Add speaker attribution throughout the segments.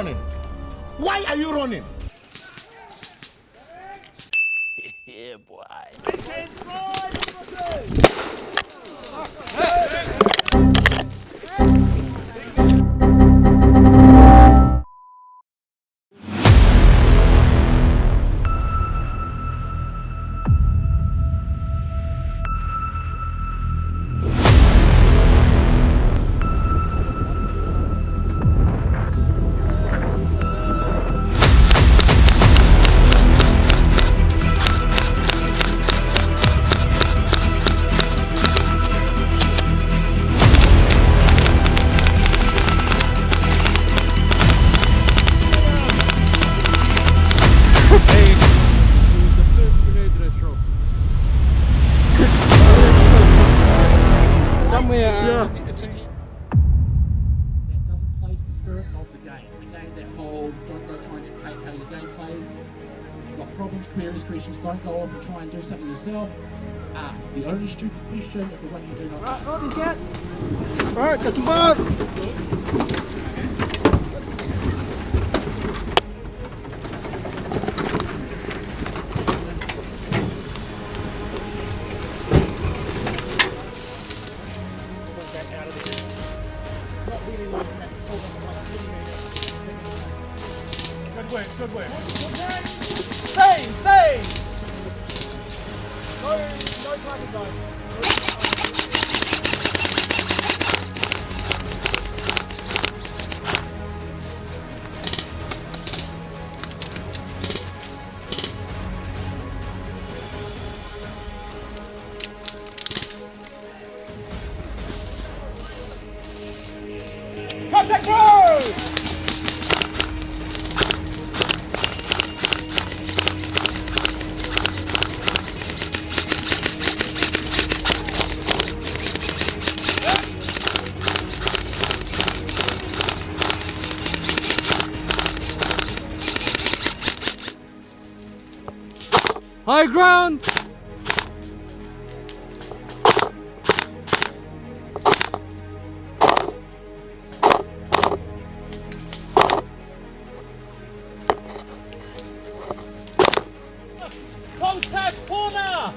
Speaker 1: running? Why are you running?
Speaker 2: Yeah, boy.
Speaker 3: Problems, queries, questions, don't go off and try and do something yourself. The only stupid question is the one you do not. Right, he's out.
Speaker 4: Alright, get some bug.
Speaker 1: Good work, good work.
Speaker 5: Stay! No climbing guys. Contact road!
Speaker 4: High ground!
Speaker 5: Contact corner!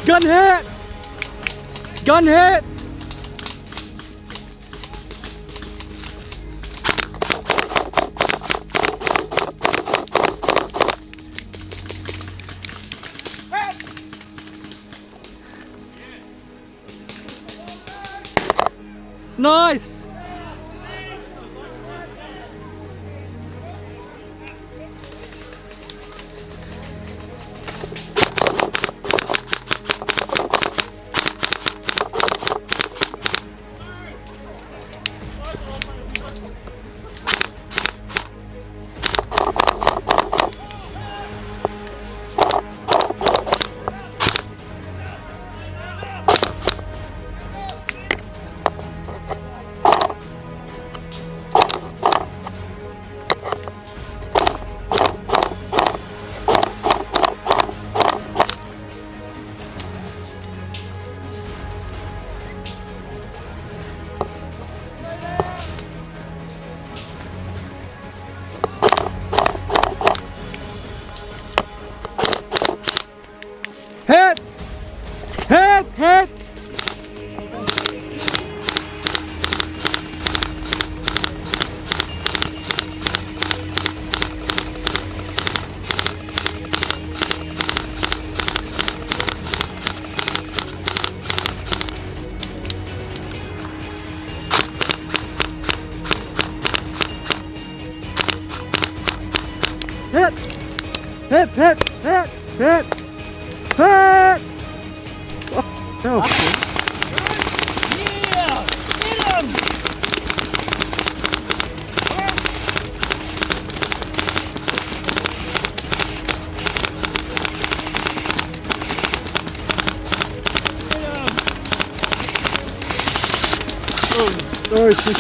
Speaker 4: Gun hit! Gun hit! Nice! Hit! Hit! Hit! Hit! Hit! Hit! Hit! Hit! Hit! Oh, that was good. Oh, shit.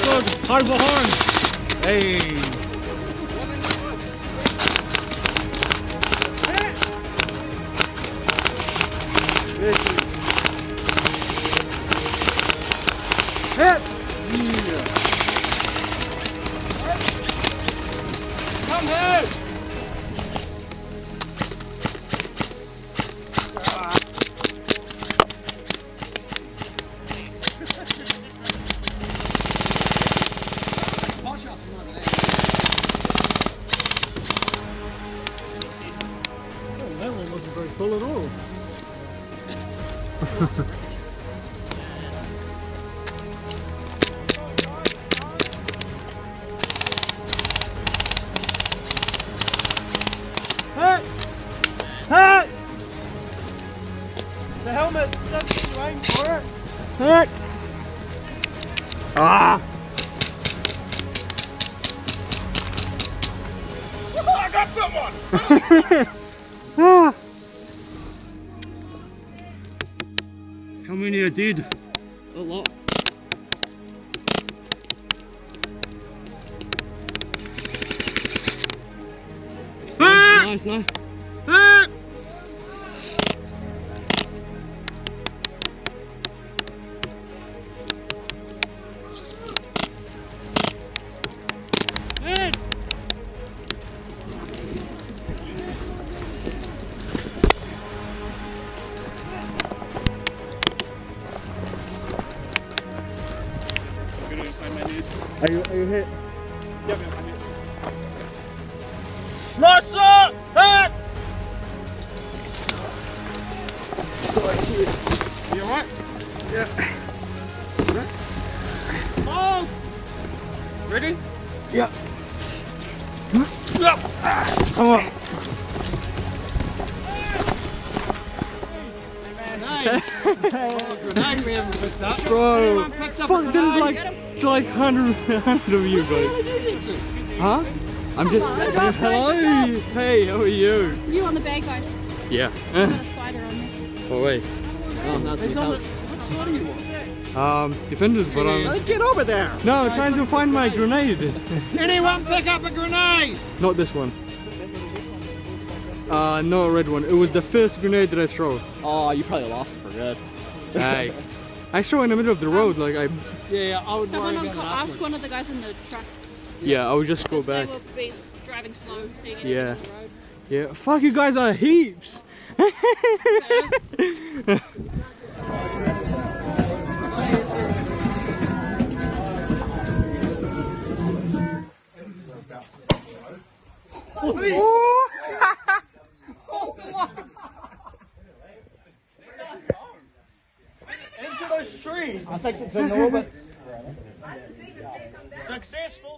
Speaker 4: Good. Hard behind. Hey. Hit.
Speaker 5: Come here!
Speaker 1: That one wasn't very full at all.
Speaker 4: Hit. Hit.
Speaker 5: The helmet doesn't aim for it.
Speaker 4: Hit. Ah.
Speaker 5: I got someone!
Speaker 4: Ah. How many I did? A lot. Ah. Nice, nice. Ah. Hit. Are you hit?
Speaker 5: Nice shot! Hit!
Speaker 4: You alright? Yeah.
Speaker 5: Oh!
Speaker 4: Ready? Yeah. Come on. Bro, fuck, there's like 100 of you guys. Huh? I'm just. Hello. Hey, how are you?
Speaker 6: You on the bad guys.
Speaker 4: Yeah.
Speaker 6: Got a spider on me.
Speaker 4: Oh wait.
Speaker 5: Which side are you on?
Speaker 4: Defenders, but
Speaker 5: Get over there!
Speaker 4: no, I'm trying to find my grenade.
Speaker 5: Anyone pick up a grenade?
Speaker 4: Not this one. No, a red one. It was the first grenade that I threw.
Speaker 5: Oh, you probably lost it for good.
Speaker 4: Hey, I threw in the middle of the road, like I.
Speaker 5: Yeah, I would
Speaker 6: Someone
Speaker 5: worry
Speaker 6: on
Speaker 5: about
Speaker 6: call,
Speaker 5: that
Speaker 6: ask one of the guys in the truck.
Speaker 4: Yeah, I would just go
Speaker 6: They
Speaker 4: back.
Speaker 6: will be driving slow, so you get
Speaker 4: Yeah.
Speaker 6: on the road.
Speaker 4: Yeah, fuck, you guys are heaps.
Speaker 5: Into those trees. I think it's a little bit successful.